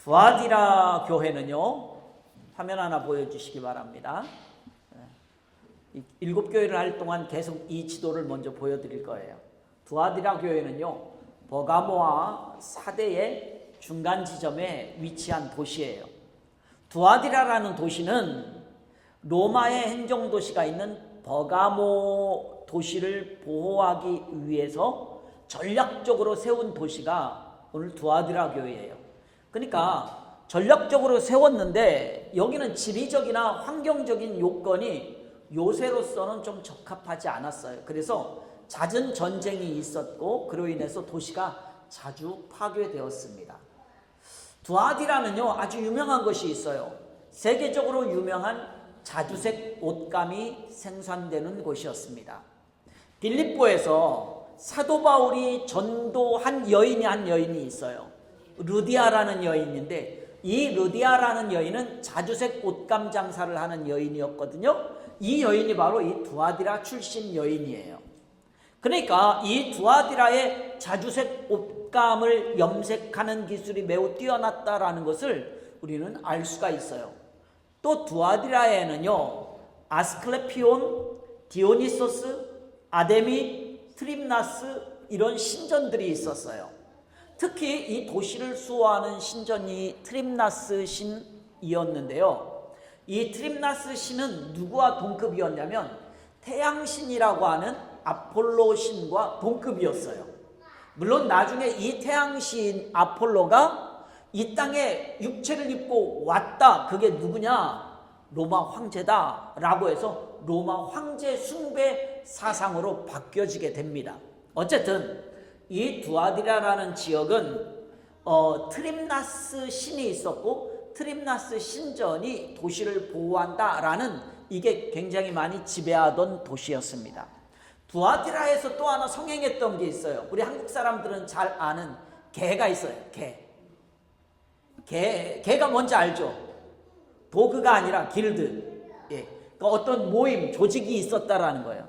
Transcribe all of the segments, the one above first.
두아디라 교회는요, 화면 하나 보여주시기 바랍니다. 7교회를 할 동안 계속 이 지도를 먼저 보여드릴 거예요. 두아디라 교회는요, 버가모와 사대의 중간 지점에 위치한 도시예요. 두아디라라는 도시는 로마의 행정도시가 있는 버가모 도시를 보호하기 위해서 전략적으로 세운 도시가 오늘 두아디라 교회예요. 그러니까 전략적으로 세웠는데 여기는 지리적이나 환경적인 요건이 요새로서는 좀 적합하지 않았어요. 그래서 잦은 전쟁이 있었고 그로 인해서 도시가 자주 파괴되었습니다. 두아디라는요, 아주 유명한 것이 있어요. 세계적으로 유명한 자주색 옷감이 생산되는 곳이었습니다. 빌립보에서 사도 바울이 전도한 여인이 있어요. 르디아라는 여인인데, 이 르디아라는 여인은 자주색 옷감 장사를 하는 여인이었거든요. 이 여인이 바로 이 두아디라 출신 여인이에요. 그러니까 이 두아디라의 자주색 옷감을 염색하는 기술이 매우 뛰어났다라는 것을 우리는 알 수가 있어요. 또 두아디라에는요, 아스클레피온, 디오니소스, 아데미, 트림나스 이런 신전들이 있었어요. 특히 이 도시를 수호하는 신전이 트림나스 신이었는데요. 이 트림나스 신은 누구와 동급이었냐면 태양신이라고 하는 아폴로 신과 동급이었어요. 물론 나중에 이 태양신 아폴로가 이 땅에 육체를 입고 왔다. 그게 누구냐? 로마 황제다 라고 해서 로마 황제 숭배 사상으로 바뀌어지게 됩니다. 어쨌든 이 두아디라라는 지역은 트림나스 신이 있었고 트림나스 신전이 도시를 보호한다라는 이게 굉장히 많이 지배하던 도시였습니다. 두아디라에서 또 하나 성행했던 게 있어요. 우리 한국 사람들은 잘 아는 개가 있어요. 개가 뭔지 알죠? 도그가 아니라 길드. 예. 그러니까 어떤 모임, 조직이 있었다라는 거예요.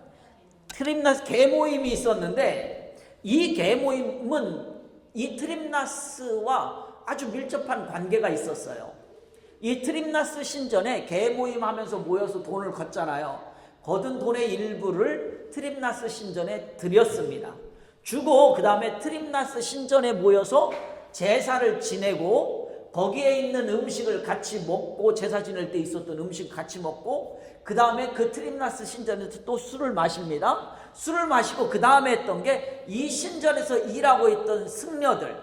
트림나스 개 모임이 있었는데 이 개 모임은 이 트림나스와 아주 밀접한 관계가 있었어요. 이 트림나스 신전에 개 모임하면서 모여서 돈을 걷잖아요. 거둔 돈의 일부를 트림나스 신전에 드렸습니다. 주고 그 다음에 트림나스 신전에 모여서 제사를 지내고 거기에 있는 음식을 같이 먹고 제사 지낼 때 있었던 음식 같이 먹고 그 다음에 그 트림나스 신전에서 또 술을 마십니다. 술을 마시고 그 다음에 했던 게 이 신전에서 일하고 있던 승려들,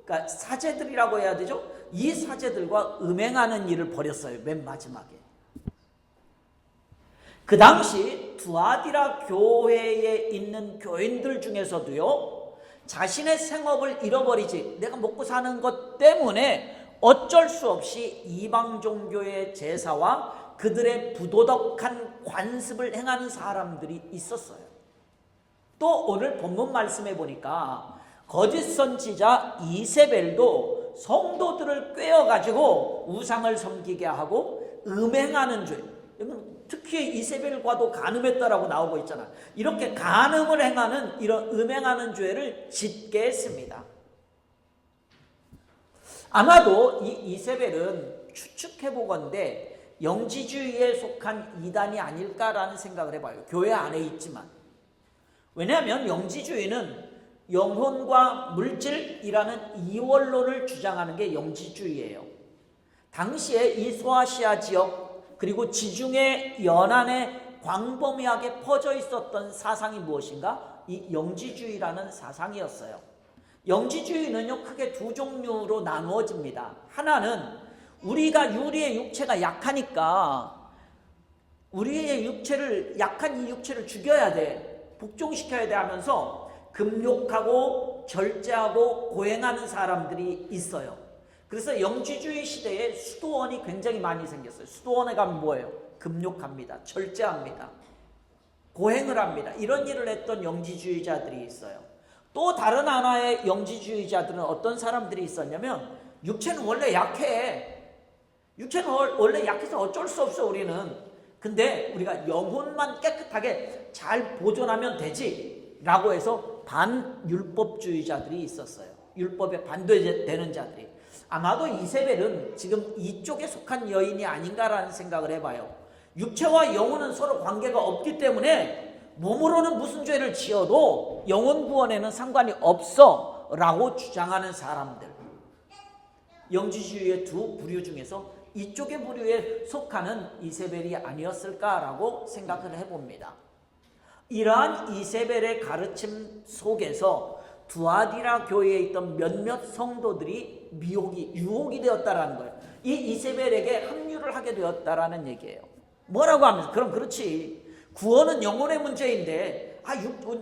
그러니까 사제들이라고 해야 되죠. 이 사제들과 음행하는 일을 벌였어요. 맨 마지막에. 그 당시 두아디라 교회에 있는 교인들 중에서도요, 자신의 생업을 잃어버리지, 내가 먹고 사는 것 때문에 어쩔 수 없이 이방 종교의 제사와 그들의 부도덕한 관습을 행하는 사람들이 있었어요. 또 오늘 본문 말씀해 보니까 거짓 선지자 이세벨도 성도들을 꿰어가지고 우상을 섬기게 하고 음행하는 죄, 특히 이세벨과도 간음했다라고 나오고 있잖아요. 이렇게 간음을 행하는 이런 음행하는 죄를 짓게 했습니다. 아마도 이 이세벨은 추측해보건대 영지주의에 속한 이단이 아닐까라는 생각을 해봐요. 교회 안에 있지만. 왜냐하면 영지주의는 영혼과 물질이라는 이원론을 주장하는 게 영지주의예요. 당시에 이 소아시아 지역 그리고 지중해 연안에 광범위하게 퍼져 있었던 사상이 무엇인가? 이 영지주의라는 사상이었어요. 영지주의는요, 크게 두 종류로 나누어집니다. 하나는 우리가 우리의 육체가 약하니까 우리의 약한 이 육체를 죽여야 돼, 복종시켜야 돼 하면서 금욕하고 절제하고 고행하는 사람들이 있어요. 그래서 영지주의 시대에 수도원이 굉장히 많이 생겼어요. 수도원에 가면 뭐예요? 금욕합니다. 절제합니다. 고행을 합니다. 이런 일을 했던 영지주의자들이 있어요. 또 다른 하나의 영지주의자들은 어떤 사람들이 있었냐면 육체는 원래 약해. 육체는 원래 약해서 어쩔 수 없어 우리는. 근데 우리가 영혼만 깨끗하게 잘 보존하면 되지 라고 해서 반율법주의자들이 있었어요. 율법에 반대되는 자들이. 아마도 이세벨은 지금 이쪽에 속한 여인이 아닌가라는 생각을 해봐요. 육체와 영혼은 서로 관계가 없기 때문에 몸으로는 무슨 죄를 지어도 영혼 구원에는 상관이 없어 라고 주장하는 사람들, 영지주의의 두 부류 중에서 이쪽의 부류에 속하는 이세벨이 아니었을까라고 생각을 해봅니다. 이러한 이세벨의 가르침 속에서 두아디라 교회에 있던 몇몇 성도들이 유혹이 되었다라는 거예요. 이 이세벨에게 합류를 하게 되었다라는 얘기예요. 뭐라고 하면서, 그럼 그렇지, 구원은 영혼의 문제인데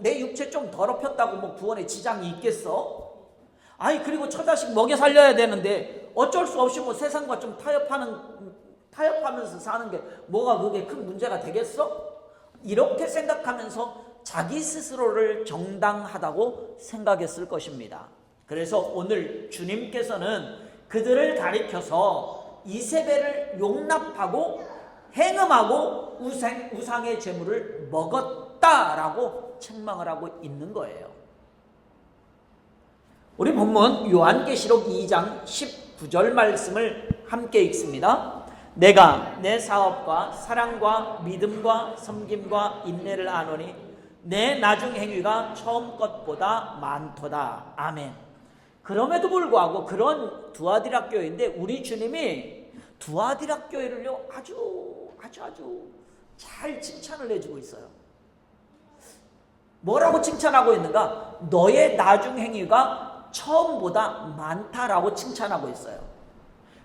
내 육체 좀 더럽혔다고 뭐 구원에 지장이 있겠어? 아니, 그리고 처자식 먹여 살려야 되는데 어쩔 수 없이 뭐 세상과 좀 타협하면서 사는 게 뭐가 그게 큰 문제가 되겠어? 이렇게 생각하면서 자기 스스로를 정당하다고 생각했을 것입니다. 그래서 오늘 주님께서는 그들을 가리켜서 이세벨을 용납하고 행음하고 우상의 제물을 먹었다라고 책망을 하고 있는 거예요. 우리 본문 요한계시록 2장 19절 말씀을 함께 읽습니다. 내가 내 사업과 사랑과 믿음과 섬김과 인내를 아노니 내 나중 행위가 처음 것보다 많도다. 아멘. 그럼에도 불구하고 그런 두아디라 교회인데 우리 주님이 두아디라 교회를요 아주 잘 칭찬을 해주고 있어요. 뭐라고 칭찬하고 있는가? 너의 나중 행위가 처음보다 많다라고 칭찬하고 있어요.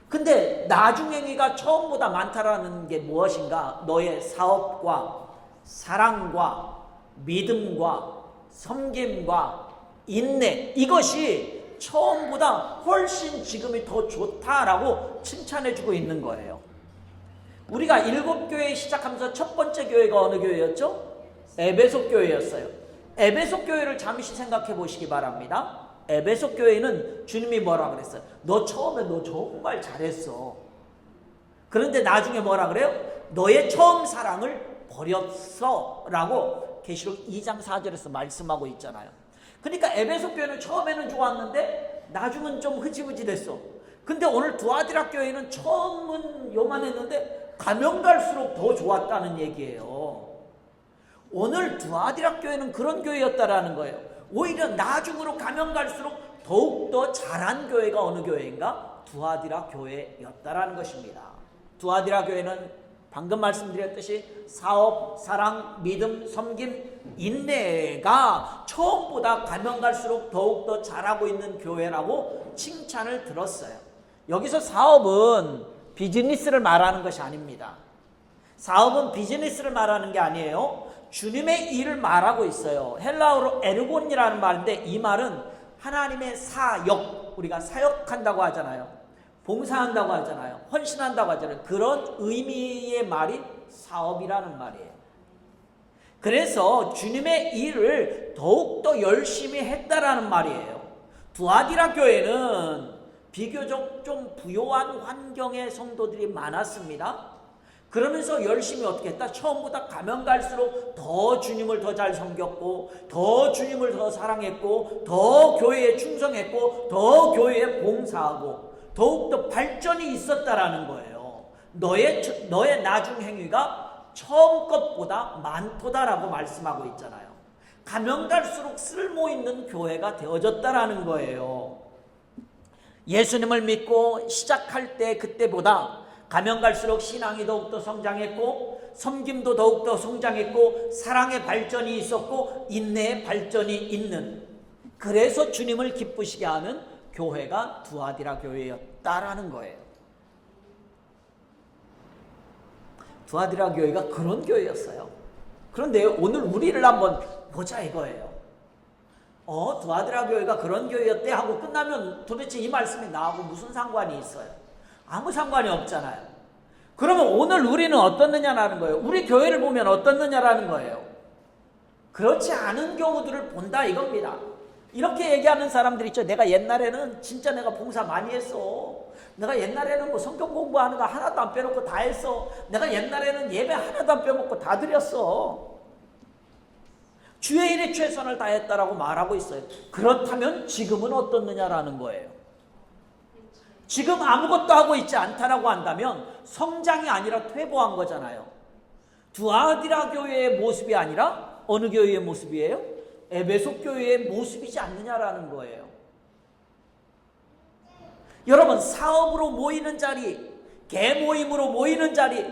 근데 나중 행위가 처음보다 많다라는 게 무엇인가? 너의 사업과 사랑과 믿음과 섬김과 인내, 이것이 처음보다 훨씬 지금이 더 좋다라고 칭찬해주고 있는 거예요. 우리가 7교회 시작하면서 첫 번째 교회가 어느 교회였죠? 에베소 교회였어요. 에베소 교회를 잠시 생각해 보시기 바랍니다. 에베소 교회는 주님이 뭐라 그랬어요? 너 처음에 너 정말 잘했어. 그런데 나중에 뭐라 그래요? 너의 처음 사랑을 버렸어 라고 계시록 2장 4절에서 말씀하고 있잖아요. 그러니까 에베소 교회는 처음에는 좋았는데 나중은 좀 흐지부지 됐어. 근데 오늘 두아디라 교회는 처음은 요만했는데 가면 갈수록 더 좋았다는 얘기예요. 오늘 두아디라 교회는 그런 교회였다라는 거예요. 오히려 나중으로 가면 갈수록 더욱더 잘한 교회가 어느 교회인가? 두아디라 교회였다라는 것입니다. 두아디라 교회는 방금 말씀드렸듯이 사업, 사랑, 믿음, 섬김, 인내가 처음보다 가면 갈수록 더욱더 잘하고 있는 교회라고 칭찬을 들었어요. 여기서 사업은 비즈니스를 말하는 것이 아닙니다. 사업은 비즈니스를 말하는 게 아니에요. 주님의 일을 말하고 있어요. 헬라어로 에르곤이라는 말인데 이 말은 하나님의 사역, 우리가 사역한다고 하잖아요. 봉사한다고 하잖아요. 헌신한다고 하잖아요. 그런 의미의 말이 사업이라는 말이에요. 그래서 주님의 일을 더욱더 열심히 했다라는 말이에요. 두아디라 교회는 비교적 좀 부요한 환경의 성도들이 많았습니다. 그러면서 열심히 어떻게 했다? 처음보다 가면 갈수록 더 주님을 더 잘 섬겼고, 더 주님을 더 사랑했고, 더 교회에 충성했고, 더 교회에 봉사하고, 더욱더 발전이 있었다라는 거예요. 너의 나중 행위가 처음 것보다 많도다라고 말씀하고 있잖아요. 가면 갈수록 쓸모 있는 교회가 되어졌다라는 거예요. 예수님을 믿고 시작할 때 그때보다 가면 갈수록 신앙이 더욱더 성장했고, 섬김도 더욱더 성장했고, 사랑의 발전이 있었고, 인내의 발전이 있는, 그래서 주님을 기쁘시게 하는 교회가 두아디라 교회였다라는 거예요. 두아디라 교회가 그런 교회였어요. 그런데 오늘 우리를 한번 보자 이거예요. 두아디라 교회가 그런 교회였대 하고 끝나면 도대체 이 말씀이 나하고 무슨 상관이 있어요? 아무 상관이 없잖아요. 그러면 오늘 우리는 어떻느냐라는 거예요. 우리 교회를 보면 어떻느냐라는 거예요. 그렇지 않은 경우들을 본다 이겁니다. 이렇게 얘기하는 사람들 있죠. 내가 옛날에는 진짜 내가 봉사 많이 했어. 내가 옛날에는 뭐 성경 공부하는 거 하나도 안 빼놓고 다 했어. 내가 옛날에는 예배 하나도 안 빼먹고 다 드렸어. 주의 일에 최선을 다했다라고 말하고 있어요. 그렇다면 지금은 어떻느냐라는 거예요. 지금 아무것도 하고 있지 않다라고 한다면 성장이 아니라 퇴보한 거잖아요. 두아디라 교회의 모습이 아니라 어느 교회의 모습이에요? 에베소 교회의 모습이지 않느냐라는 거예요. 여러분, 사업으로 모이는 자리, 개모임으로 모이는 자리,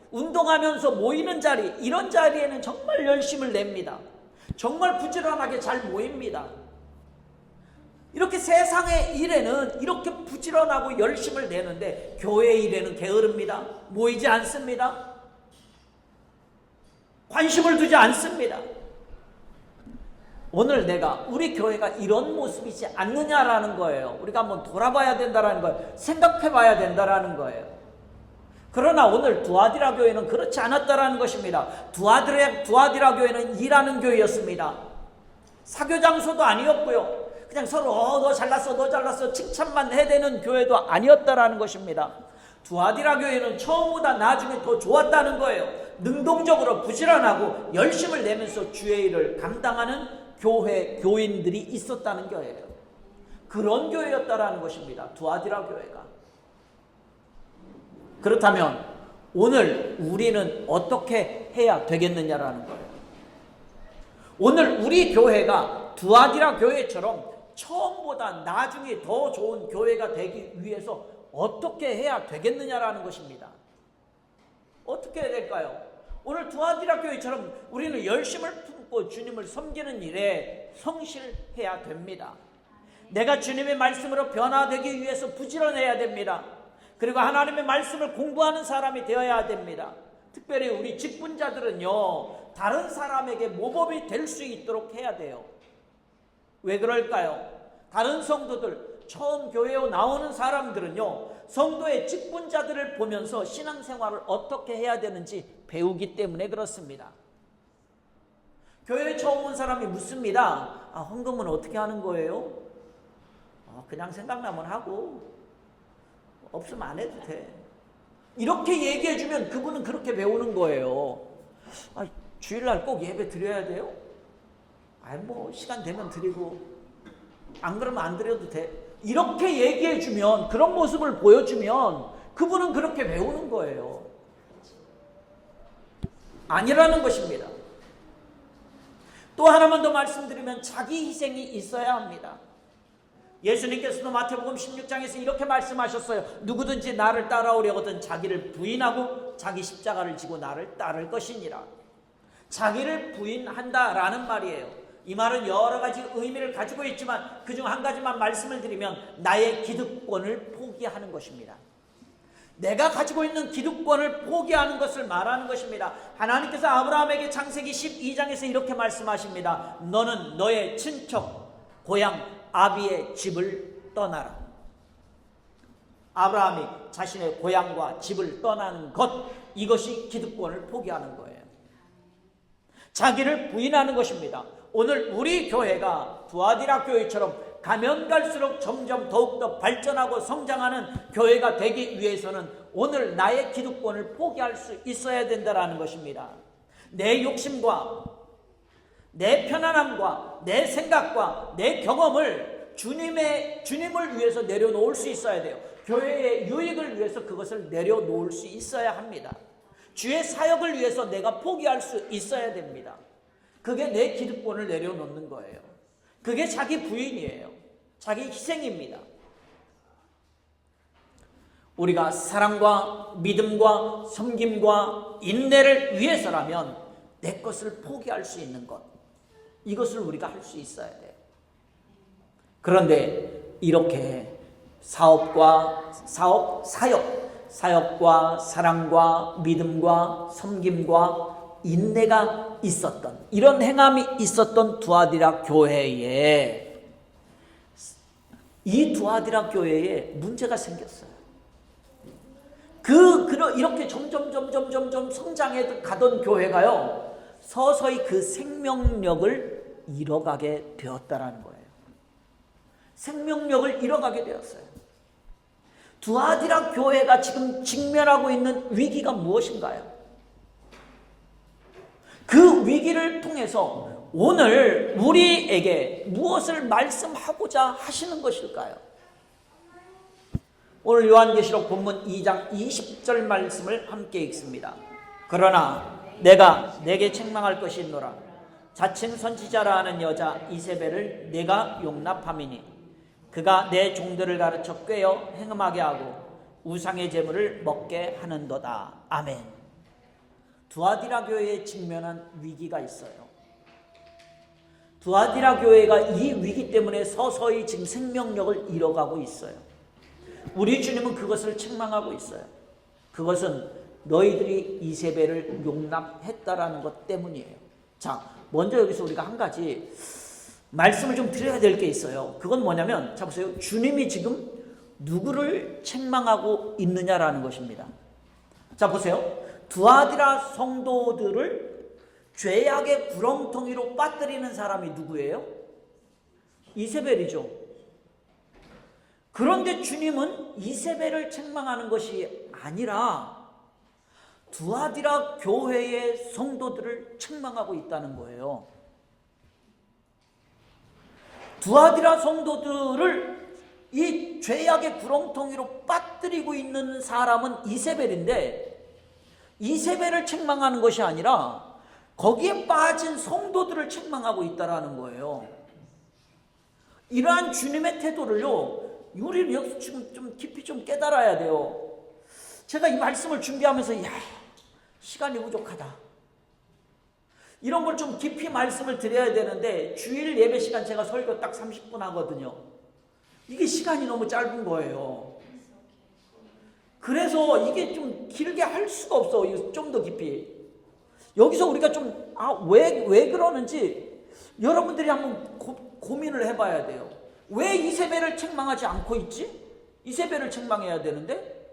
운동하면서 모이는 자리, 이런 자리에는 정말 열심을 냅니다. 정말 부지런하게 잘 모입니다. 이렇게 세상의 일에는 이렇게 부지런하고 열심을 내는데 교회 일에는 게으릅니다. 모이지 않습니다. 관심을 두지 않습니다. 오늘 내가 우리 교회가 이런 모습이지 않느냐라는 거예요. 우리가 한번 돌아봐야 된다라는 거예요. 생각해 봐야 된다라는 거예요. 그러나 오늘 두아디라 교회는 그렇지 않았다라는 것입니다. 두아디라 교회는 일하는 교회였습니다. 사교 장소도 아니었고요. 그냥 서로 너 잘났어 너 잘났어 칭찬만 해대는 교회도 아니었다라는 것입니다. 두아디라 교회는 처음보다 나중에 더 좋았다는 거예요. 능동적으로 부지런하고 열심을 내면서 주의 일을 감당하는 교인들이 있었다는 거예요. 그런 교회였다라는 것입니다. 두아디라 교회가. 그렇다면 오늘 우리는 어떻게 해야 되겠느냐라는 거예요. 오늘 우리 교회가 두아디라 교회처럼 처음보다 나중에 더 좋은 교회가 되기 위해서 어떻게 해야 되겠느냐라는 것입니다. 어떻게 해야 될까요? 오늘 두아디라 교회처럼 우리는 열심을 품고 주님을 섬기는 일에 성실해야 됩니다. 내가 주님의 말씀으로 변화되기 위해서 부지런해야 됩니다. 그리고 하나님의 말씀을 공부하는 사람이 되어야 됩니다. 특별히 우리 직분자들은요, 다른 사람에게 모범이 될 수 있도록 해야 돼요. 왜 그럴까요? 다른 성도들, 처음 교회에 나오는 사람들은요, 성도의 직분자들을 보면서 신앙생활을 어떻게 해야 되는지 배우기 때문에 그렇습니다. 교회에 처음 온 사람이 묻습니다. 헌금은 어떻게 하는 거예요? 그냥 생각나면 하고 없으면 안 해도 돼. 이렇게 얘기해주면 그분은 그렇게 배우는 거예요. 주일날 꼭 예배 드려야 돼요? 시간 되면 드리고 안 그러면 안 드려도 돼. 이렇게 얘기해주면, 그런 모습을 보여주면 그분은 그렇게 배우는 거예요. 아니라는 것입니다. 또 하나만 더 말씀드리면 자기 희생이 있어야 합니다. 예수님께서도 마태복음 16장에서 이렇게 말씀하셨어요. 누구든지 나를 따라오려거든 자기를 부인하고 자기 십자가를 지고 나를 따를 것이니라. 자기를 부인한다라는 말이에요. 이 말은 여러 가지 의미를 가지고 있지만 그중 한 가지만 말씀을 드리면 나의 기득권을 포기하는 것입니다. 내가 가지고 있는 기득권을 포기하는 것을 말하는 것입니다. 하나님께서 아브라함에게 창세기 12장에서 이렇게 말씀하십니다. 너는 너의 친척 고향 아비의 집을 떠나라. 아브라함이 자신의 고향과 집을 떠나는 것, 이것이 기득권을 포기하는 거예요. 자기를 부인하는 것입니다. 오늘 우리 교회가 두아디라 교회처럼 가면 갈수록 점점 더욱더 발전하고 성장하는 교회가 되기 위해서는 오늘 나의 기득권을 포기할 수 있어야 된다는 것입니다. 내 욕심과 내 편안함과 내 생각과 내 경험을 주님을 위해서 내려놓을 수 있어야 돼요. 교회의 유익을 위해서 그것을 내려놓을 수 있어야 합니다. 주의 사역을 위해서 내가 포기할 수 있어야 됩니다. 그게 내 기득권을 내려놓는 거예요. 그게 자기 부인이에요. 자기 희생입니다. 우리가 사랑과 믿음과 섬김과 인내를 위해서라면 내 것을 포기할 수 있는 것, 이것을 우리가 할 수 있어야 돼요. 그런데 이렇게 사역과 사랑과 믿음과 섬김과 인내가 있었던, 이런 행함이 있었던 두아디라 교회에, 이 두아디라 교회에 문제가 생겼어요. 이렇게 점점 성장해 가던 교회가요, 서서히 그 생명력을 잃어가게 되었다라는 거예요. 생명력을 잃어가게 되었어요. 두아디라 교회가 지금 직면하고 있는 위기가 무엇인가요? 그 위기를 통해서 오늘 우리에게 무엇을 말씀하고자 하시는 것일까요? 오늘 요한계시록 본문 2장 20절 말씀을 함께 읽습니다. 그러나 내가 내게 책망할 것이 있노라. 자칭 선지자라 하는 여자 이세벨을 내가 용납함이니 그가 내 종들을 가르쳐 꿰어 행음하게 하고 우상의 제물을 먹게 하는도다. 아멘. 두아디라 교회에 직면한 위기가 있어요. 두아디라 교회가 이 위기 때문에 서서히 지금 생명력을 잃어가고 있어요. 우리 주님은 그것을 책망하고 있어요. 그것은 너희들이 이세벨을 용납했다라는 것 때문이에요. 자, 먼저 여기서 우리가 한 가지 말씀을 좀 드려야 될 게 있어요. 그건 뭐냐면, 자 보세요. 주님이 지금 누구를 책망하고 있느냐라는 것입니다. 자 보세요. 두아디라 성도들을 죄악의 구렁텅이로 빠뜨리는 사람이 누구예요? 이세벨이죠. 그런데 주님은 이세벨을 책망하는 것이 아니라 두아디라 교회의 성도들을 책망하고 있다는 거예요. 두아디라 성도들을 이 죄악의 구렁텅이로 빠뜨리고 있는 사람은 이세벨인데, 이세벨을 책망하는 것이 아니라 거기에 빠진 성도들을 책망하고 있다는 거예요. 이러한 주님의 태도를요, 우리는 여기서 지금 좀 깊이 좀 깨달아야 돼요. 제가 이 말씀을 준비하면서 시간이 부족하다, 이런 걸 좀 깊이 말씀을 드려야 되는데, 주일 예배 시간 제가 설교 딱 30분 하거든요. 이게 시간이 너무 짧은 거예요. 그래서 이게 좀 길게 할 수가 없어. 좀 더 깊이. 여기서 우리가 좀 왜 그러는지 여러분들이 한번 고민을 해봐야 돼요. 왜 이세벨을 책망하지 않고 있지? 이세벨을 책망해야 되는데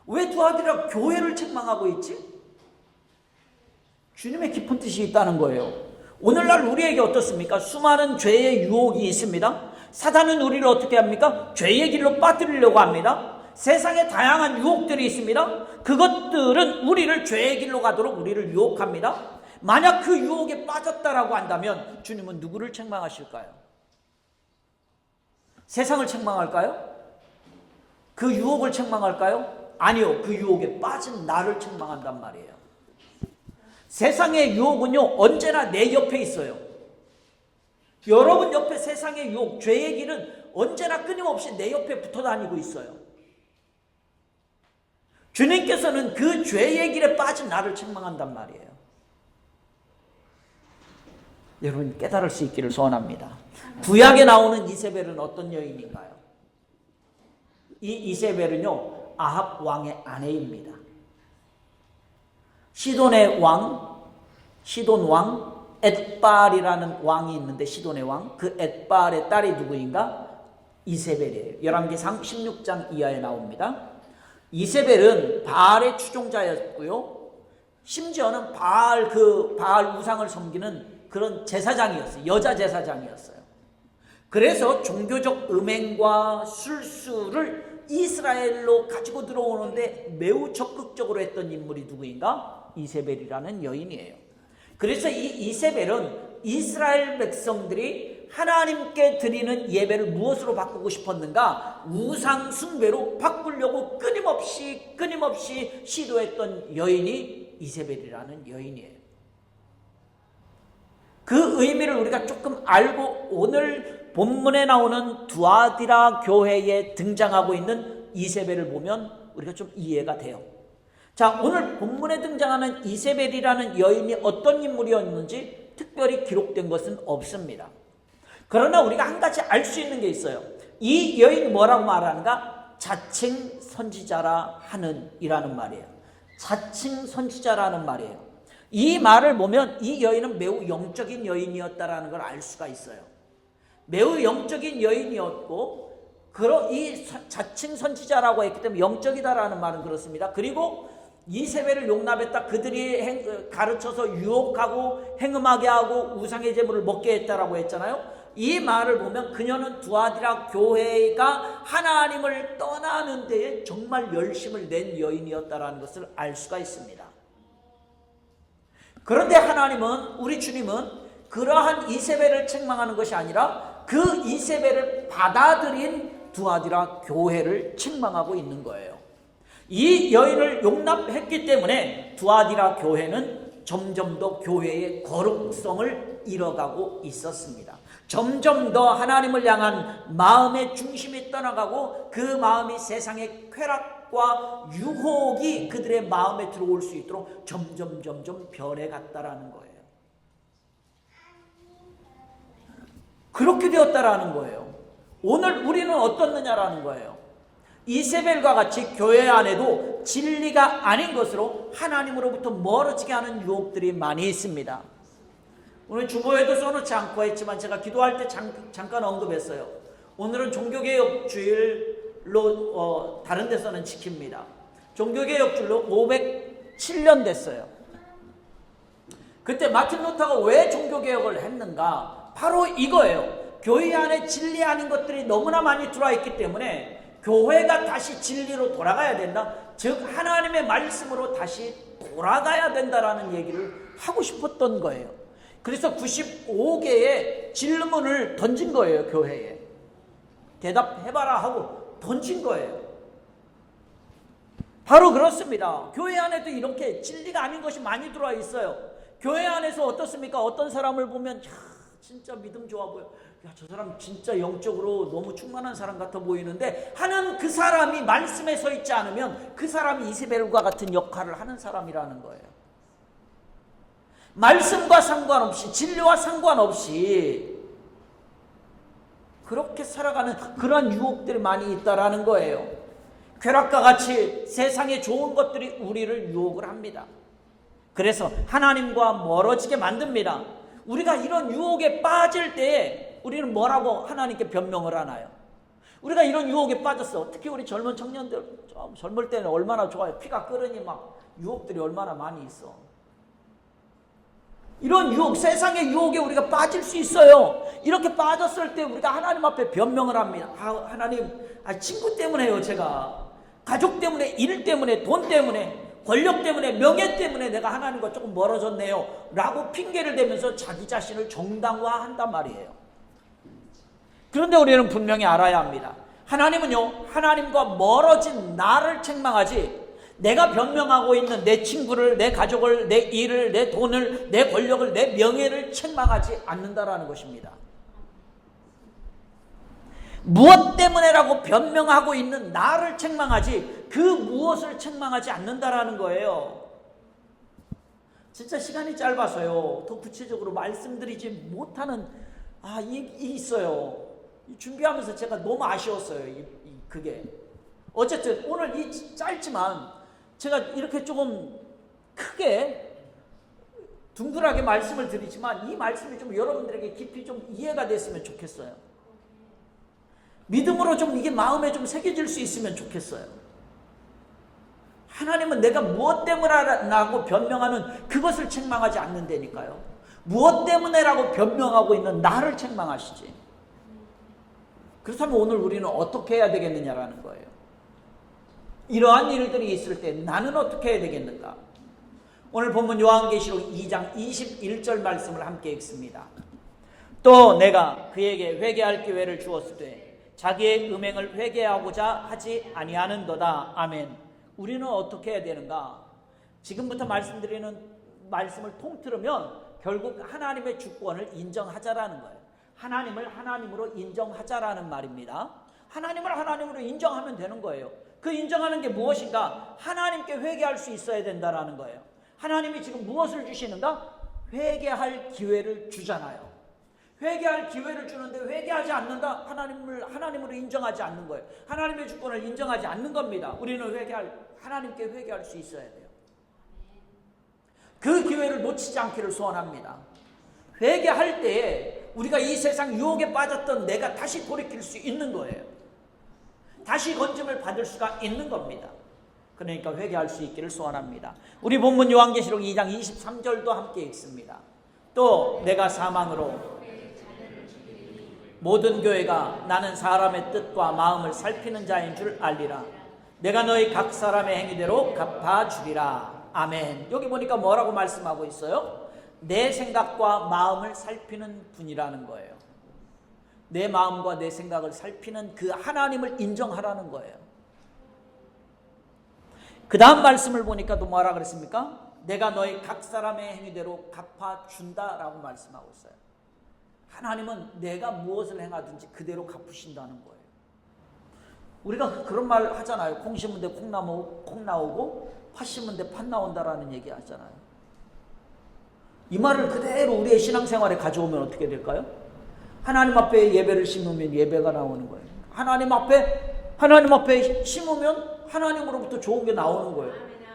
왜 두아디라 교회를 책망하고 있지? 주님의 깊은 뜻이 있다는 거예요. 오늘날 우리에게 어떻습니까? 수많은 죄의 유혹이 있습니다. 사단은 우리를 어떻게 합니까? 죄의 길로 빠뜨리려고 합니다. 세상에 다양한 유혹들이 있습니다. 그것들은 우리를 죄의 길로 가도록 우리를 유혹합니다. 만약 그 유혹에 빠졌다라고 한다면 주님은 누구를 책망하실까요? 세상을 책망할까요? 그 유혹을 책망할까요? 아니요. 그 유혹에 빠진 나를 책망한단 말이에요. 세상의 유혹은요, 언제나 내 옆에 있어요. 여러분 옆에 세상의 유혹, 죄의 길은 언제나 끊임없이 내 옆에 붙어 다니고 있어요. 주님께서는 그 죄의 길에 빠진 나를 책망한단 말이에요. 여러분 깨달을 수 있기를 소원합니다. 구약에 나오는 이세벨은 어떤 여인인가요? 이 이세벨은요, 아합 왕의 아내입니다. 시돈의 왕, 시돈 왕 엣발이라는 왕이 있는데, 시돈의 왕, 그 엣발의 딸이 누구인가? 이세벨이에요. 열왕기상 16장 이하에 나옵니다. 이세벨은 바알의 추종자였고요, 심지어는 바알 우상을 섬기는 그런 제사장이었어요. 여자 제사장이었어요. 그래서 종교적 음행과 술수를 이스라엘로 가지고 들어오는데 매우 적극적으로 했던 인물이 누구인가? 이세벨이라는 여인이에요. 그래서 이 이세벨은 이스라엘 백성들이 하나님께 드리는 예배를 무엇으로 바꾸고 싶었는가? 우상 숭배로 바꾸려고 끊임없이 시도했던 여인이 이세벨이라는 여인이에요. 그 의미를 우리가 조금 알고 오늘 본문에 나오는 두아디라 교회에 등장하고 있는 이세벨을 보면 우리가 좀 이해가 돼요. 자, 오늘 본문에 등장하는 이세벨이라는 여인이 어떤 인물이었는지 특별히 기록된 것은 없습니다. 그러나 우리가 한 가지 알 수 있는 게 있어요. 이 여인이 뭐라고 말하는가? 자칭 선지자라 하는 이라는 말이에요. 자칭 선지자라는 말이에요. 이 말을 보면 이 여인은 매우 영적인 여인이었다라는 걸 알 수가 있어요. 매우 영적인 여인이었고, 이 자칭 선지자라고 했기 때문에 영적이다라는 말은 그렇습니다. 그리고 이세벨을 용납했다. 그들이 가르쳐서 유혹하고 행음하게 하고 우상의 제물을 먹게 했다라고 했잖아요. 이 말을 보면 그녀는 두아디라 교회가 하나님을 떠나는 데에 정말 열심을 낸 여인이었다라는 것을 알 수가 있습니다. 그런데 하나님은, 우리 주님은 그러한 이세벨을 책망하는 것이 아니라 그 이세벨을 받아들인 두아디라 교회를 책망하고 있는 거예요. 이 여인을 용납했기 때문에 두아디라 교회는 점점 더 교회의 거룩성을 잃어가고 있었습니다. 점점 더 하나님을 향한 마음의 중심이 떠나가고 그 마음이 세상의 쾌락과 유혹이 그들의 마음에 들어올 수 있도록 점점 변해갔다라는 거예요. 그렇게 되었다라는 거예요. 오늘 우리는 어떻느냐라는 거예요. 이세벨과 같이 교회 안에도 진리가 아닌 것으로 하나님으로부터 멀어지게 하는 유혹들이 많이 있습니다. 오늘 주보에도 써놓지 않고 했지만 제가 기도할 때 잠깐 언급했어요. 오늘은 종교개혁 주일로 다른 데서는 지킵니다. 종교개혁 주일로 507년 됐어요. 그때 마틴 루터가 왜 종교개혁을 했는가? 바로 이거예요. 교회 안에 진리 아닌 것들이 너무나 많이 들어와 있기 때문에 교회가 다시 진리로 돌아가야 된다. 즉 하나님의 말씀으로 다시 돌아가야 된다라는 얘기를 하고 싶었던 거예요. 그래서 95개의 질문을 던진 거예요. 교회에. 대답해봐라 하고 던진 거예요. 바로 그렇습니다. 교회 안에도 이렇게 진리가 아닌 것이 많이 들어와 있어요. 교회 안에서 어떻습니까? 어떤 사람을 보면 진짜 믿음 좋아 보여. 야, 저 사람 진짜 영적으로 너무 충만한 사람 같아 보이는데 하는 그 사람이 말씀에 서 있지 않으면 그 사람이 이세벨과 같은 역할을 하는 사람이라는 거예요. 말씀과 상관없이 진리와 상관없이 그렇게 살아가는 그런 유혹들이 많이 있다라는 거예요. 쾌락과 같이 세상의 좋은 것들이 우리를 유혹을 합니다. 그래서 하나님과 멀어지게 만듭니다. 우리가 이런 유혹에 빠질 때에 우리는 뭐라고 하나님께 변명을 하나요? 우리가 이런 유혹에 빠졌어. 특히 우리 젊은 청년들, 젊을 때는 얼마나 좋아요. 피가 끓으니 막 유혹들이 얼마나 많이 있어. 이런 유혹, 세상의 유혹에 우리가 빠질 수 있어요. 이렇게 빠졌을 때 우리가 하나님 앞에 변명을 합니다. 하나님, 친구 때문에요. 제가 가족 때문에, 일 때문에, 돈 때문에, 권력 때문에, 명예 때문에 내가 하나님과 조금 멀어졌네요 라고 핑계를 대면서 자기 자신을 정당화한단 말이에요. 그런데 우리는 분명히 알아야 합니다. 하나님은요, 하나님과 멀어진 나를 책망하지 내가 변명하고 있는 내 친구를, 내 가족을, 내 일을, 내 돈을, 내 권력을, 내 명예를 책망하지 않는다라는 것입니다. 무엇 때문에라고 변명하고 있는 나를 책망하지 그 무엇을 책망하지 않는다라는 거예요. 진짜 시간이 짧아서요. 더 구체적으로 말씀드리지 못하는 있어요. 준비하면서 제가 너무 아쉬웠어요. 그게. 어쨌든 오늘 이 짧지만 제가 이렇게 조금 크게 둥글하게 말씀을 드리지만 이 말씀이 좀 여러분들에게 깊이 좀 이해가 됐으면 좋겠어요. 믿음으로 좀 이게 마음에 좀 새겨질 수 있으면 좋겠어요. 하나님은 내가 무엇 때문에라고 변명하는 그것을 책망하지 않는다니까요. 무엇 때문에라고 변명하고 있는 나를 책망하시지. 그렇다면 오늘 우리는 어떻게 해야 되겠느냐라는 거예요. 이러한 일들이 있을 때 나는 어떻게 해야 되겠는가? 오늘 본문 요한계시록 2장 21절 말씀을 함께 읽습니다. 또 내가 그에게 회개할 기회를 주었으되 자기의 음행을 회개하고자 하지 아니하는도다. 아멘. 우리는 어떻게 해야 되는가? 지금부터 말씀드리는 말씀을 통틀으면 결국 하나님의 주권을 인정하자라는 거예요. 하나님을 하나님으로 인정하자라는 말입니다. 하나님을 하나님으로 인정하면 되는 거예요. 그 인정하는 게 무엇인가? 하나님께 회개할 수 있어야 된다라는 거예요. 하나님이 지금 무엇을 주시는가? 회개할 기회를 주잖아요. 회개할 기회를 주는데 회개하지 않는다? 하나님으로 인정하지 않는 거예요. 하나님의 주권을 인정하지 않는 겁니다. 우리는 하나님께 회개할 수 있어야 돼요. 그 기회를 놓치지 않기를 소원합니다. 회개할 때에 우리가 이 세상 유혹에 빠졌던 내가 다시 돌이킬 수 있는 거예요. 다시 건짐을 받을 수가 있는 겁니다. 그러니까 회개할 수 있기를 소원합니다. 우리 본문 요한계시록 2장 23절도 함께 읽습니다. 또 내가 사망으로 모든 교회가 나는 사람의 뜻과 마음을 살피는 자인 줄 알리라. 내가 너희 각 사람의 행위대로 갚아주리라. 아멘. 여기 보니까 뭐라고 말씀하고 있어요? 내 생각과 마음을 살피는 분이라는 거예요. 내 마음과 내 생각을 살피는 그 하나님을 인정하라는 거예요. 그 다음 말씀을 보니까 또 뭐라 그랬습니까? 내가 너희 각 사람의 행위대로 갚아준다라고 말씀하고 있어요. 하나님은 내가 무엇을 행하든지 그대로 갚으신다는 거예요. 우리가 그런 말 하잖아요. 콩 심은 데 콩 나오고 팥 심은 데 팥 나온다라는 얘기 하잖아요. 이 말을 그대로 우리의 신앙생활에 가져오면 어떻게 될까요? 하나님 앞에 예배를 심으면 예배가 나오는 거예요. 하나님 앞에 심으면 하나님으로부터 좋은 게 나오는 거예요.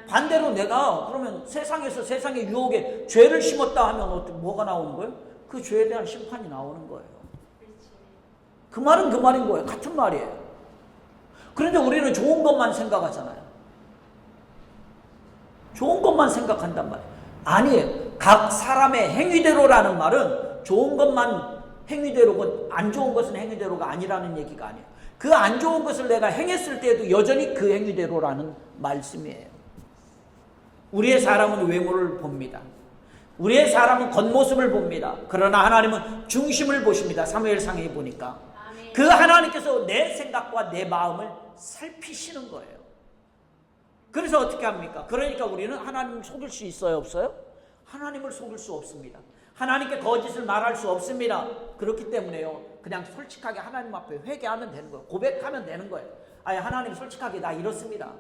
반대로 내가 그러면 세상의 유혹에 죄를 심었다 하면 뭐가 나오는 거예요? 그 죄에 대한 심판이 나오는 거예요. 그 말은 그 말인 거예요. 같은 말이에요. 그런데 우리는 좋은 것만 생각하잖아요. 좋은 것만 생각한단 말이에요. 아니에요. 각 사람의 행위대로라는 말은 좋은 것만 행위대로고 안 좋은 것은 행위대로가 아니라는 얘기가 아니에요. 그 안 좋은 것을 내가 행했을 때에도 여전히 그 행위대로라는 말씀이에요. 우리의 사람은 외모를 봅니다. 우리의 사람은 겉모습을 봅니다. 그러나 하나님은 중심을 보십니다. 사무엘상에 보니까. 그 하나님께서 내 생각과 내 마음을 살피시는 거예요. 그래서 어떻게 합니까? 그러니까 우리는 하나님을 속일 수 있어요? 없어요? 하나님을 속일 수 없습니다. 하나님께 거짓을 말할 수 없습니다. 그렇기 때문에요. 그냥 솔직하게 하나님 앞에 회개하면 되는 거예요. 고백하면 되는 거예요. 아니, 하나님 솔직하게 나 이렇습니다.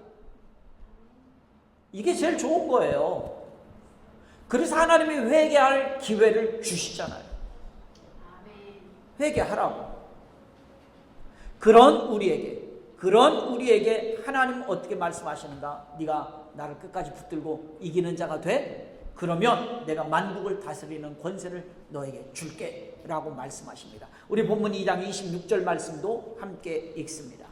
이게 제일 좋은 거예요. 그래서 하나님이 회개할 기회를 주시잖아요. 회개하라고. 그런 우리에게 하나님은 어떻게 말씀하시는가? 네가 나를 끝까지 붙들고 이기는 자가 돼? 그러면 내가 만국을 다스리는 권세를 너에게 줄게 라고 말씀하십니다. 우리 본문 2장 26절 말씀도 함께 읽습니다.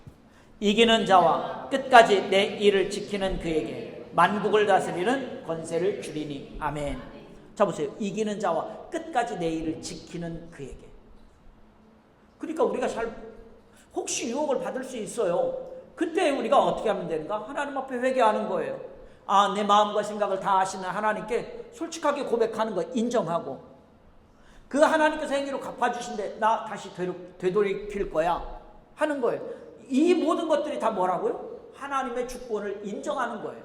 이기는 자와 끝까지 내 일을 지키는 그에게 만국을 다스리는 권세를 주리니. 아멘. 자 보세요. 이기는 자와 끝까지 내 일을 지키는 그에게. 그러니까 우리가 혹시 유혹을 받을 수 있어요. 그때 우리가 어떻게 하면 되는가? 하나님 앞에 회개하는 거예요. 아, 내 마음과 생각을 다 아시는 하나님께 솔직하게 고백하는 거 인정하고, 그 하나님께서 행위로 갚아주신데 나 다시 되돌이킬 거야 하는 거예요. 이 모든 것들이 다 뭐라고요? 하나님의 주권을 인정하는 거예요.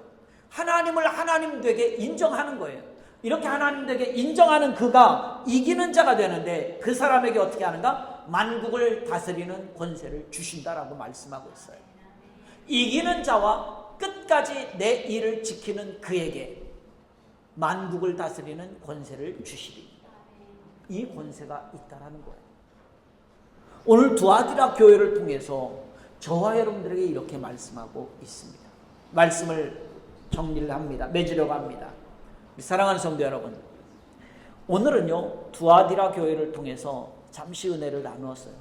하나님을 하나님 되게 인정하는 거예요. 이렇게 하나님 되게 인정하는 그가 이기는 자가 되는데, 그 사람에게 어떻게 하는가? 만국을 다스리는 권세를 주신다라고 말씀하고 있어요. 이기는 자와 끝까지 내 일을 지키는 그에게 만국을 다스리는 권세를 주시리. 이 권세가 있다라는 거예요. 오늘 두아디라 교회를 통해서 저와 여러분들에게 이렇게 말씀하고 있습니다. 말씀을 정리를 합니다. 맺으려고 합니다. 사랑하는 성도 여러분, 오늘은요 두아디라 교회를 통해서 잠시 은혜를 나누었어요.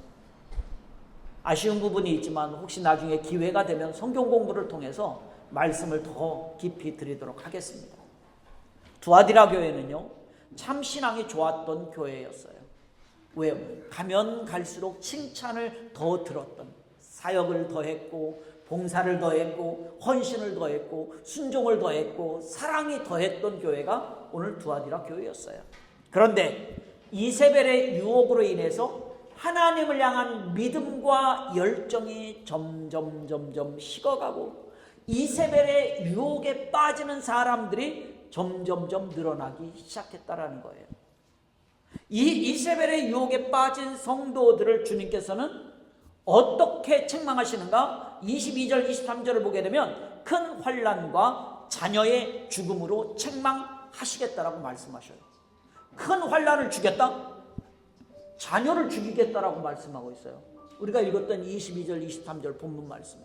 아쉬운 부분이 있지만 혹시 나중에 기회가 되면 성경 공부를 통해서 말씀을 더 깊이 드리도록 하겠습니다. 두아디라 교회는요 참 신앙이 좋았던 교회였어요. 왜요? 가면 갈수록 칭찬을 더 들었던, 사역을 더 했고 봉사를 더 했고 헌신을 더 했고 순종을 더 했고 사랑이 더 했던 교회가 오늘 두아디라 교회였어요. 그런데 이세벨의 유혹으로 인해서 하나님을 향한 믿음과 열정이 점점 식어가고 이세벨의 유혹에 빠지는 사람들이 점점점 늘어나기 시작했다라는 거예요. 이 이세벨의 유혹에 빠진 성도들을 주님께서는 어떻게 책망하시는가? 22절 23절을 보게 되면 큰 환난과 자녀의 죽음으로 책망하시겠다라고 말씀하셔요. 큰 환난을 주겠다? 자녀를 죽이겠다라고 말씀하고 있어요. 우리가 읽었던 22절 23절 본문 말씀.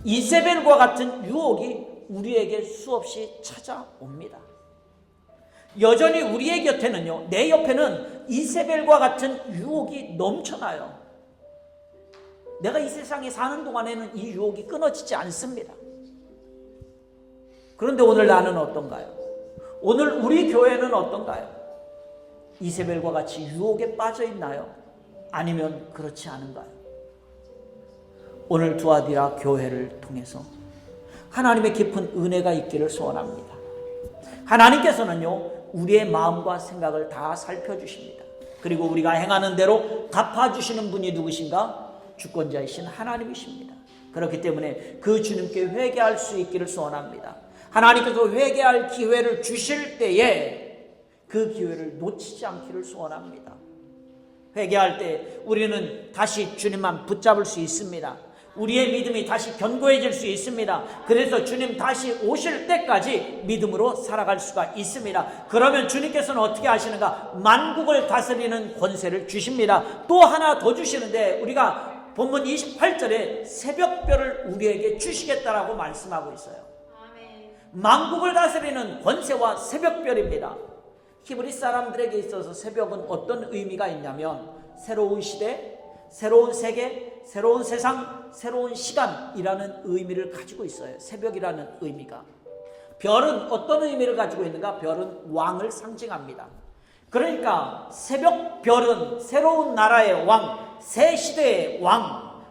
이세벨과 같은 유혹이 우리에게 수없이 찾아옵니다. 여전히 우리의 곁에는요, 내 옆에는 이세벨과 같은 유혹이 넘쳐나요. 내가 이 세상에 사는 동안에는 이 유혹이 끊어지지 않습니다. 그런데 오늘 나는 어떤가요? 오늘 우리 교회는 어떤가요? 이세벨과 같이 유혹에 빠져 있나요? 아니면 그렇지 않은가요? 오늘 두아디라 교회를 통해서 하나님의 깊은 은혜가 있기를 소원합니다. 하나님께서는요 우리의 마음과 생각을 다 살펴주십니다. 그리고 우리가 행하는 대로 갚아주시는 분이 누구신가? 주권자이신 하나님이십니다. 그렇기 때문에 그 주님께 회개할 수 있기를 소원합니다. 하나님께서 회개할 기회를 주실 때에 그 기회를 놓치지 않기를 소원합니다. 회개할 때 우리는 다시 주님만 붙잡을 수 있습니다. 우리의 믿음이 다시 견고해질 수 있습니다. 그래서 주님 다시 오실 때까지 믿음으로 살아갈 수가 있습니다. 그러면 주님께서는 어떻게 하시는가? 만국을 다스리는 권세를 주십니다. 또 하나 더 주시는데, 우리가 본문 28절에 새벽별을 우리에게 주시겠다라고 말씀하고 있어요. 만국을 다스리는 권세와 새벽별입니다. 히브리 사람들에게 있어서 새벽은 어떤 의미가 있냐면, 새로운 시대, 새로운 세계, 새로운 세상, 새로운 시간이라는 의미를 가지고 있어요. 새벽이라는 의미가. 별은 어떤 의미를 가지고 있는가? 별은 왕을 상징합니다. 그러니까 새벽 별은 새로운 나라의 왕, 새 시대의 왕,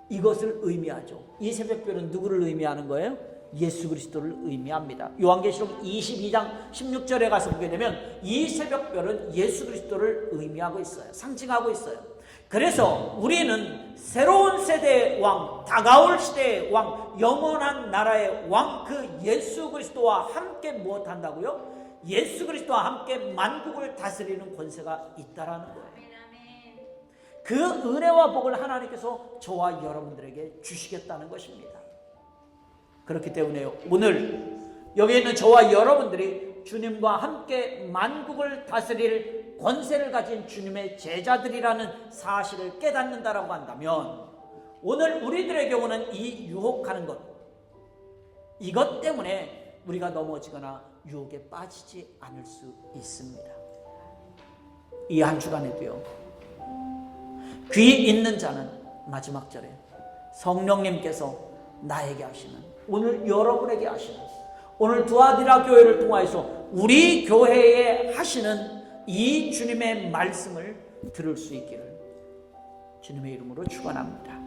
이것을 의미하죠. 이 새벽별은 누구를 의미하는 거예요? 예수 그리스도를 의미합니다. 요한계시록 22장 16절에 가서 보게 되면 이 새벽별은 예수 그리스도를 의미하고 있어요. 상징하고 있어요. 그래서 우리는 새로운 세대의 왕, 다가올 시대의 왕, 영원한 나라의 왕, 그 예수 그리스도와 함께 무엇한다고요? 예수 그리스도와 함께 만국을 다스리는 권세가 있다라는 거예요. 그 은혜와 복을 하나님께서 저와 여러분들에게 주시겠다는 것입니다. 그렇기 때문에 오늘 여기 있는 저와 여러분들이 주님과 함께 만국을 다스릴 권세를 가진 주님의 제자들이라는 사실을 깨닫는다라고 한다면, 오늘 우리들에게 오는 이 유혹하는 것, 이것 때문에 우리가 넘어지거나 유혹에 빠지지 않을 수 있습니다. 이 한 주간에도요, 귀 있는 자는 마지막 절에 성령님께서 나에게 하시는, 오늘 여러분에게 하시는, 오늘 두아디라 교회를 통하여서 우리 교회에 하시는 이 주님의 말씀을 들을 수 있기를 주님의 이름으로 축원합니다.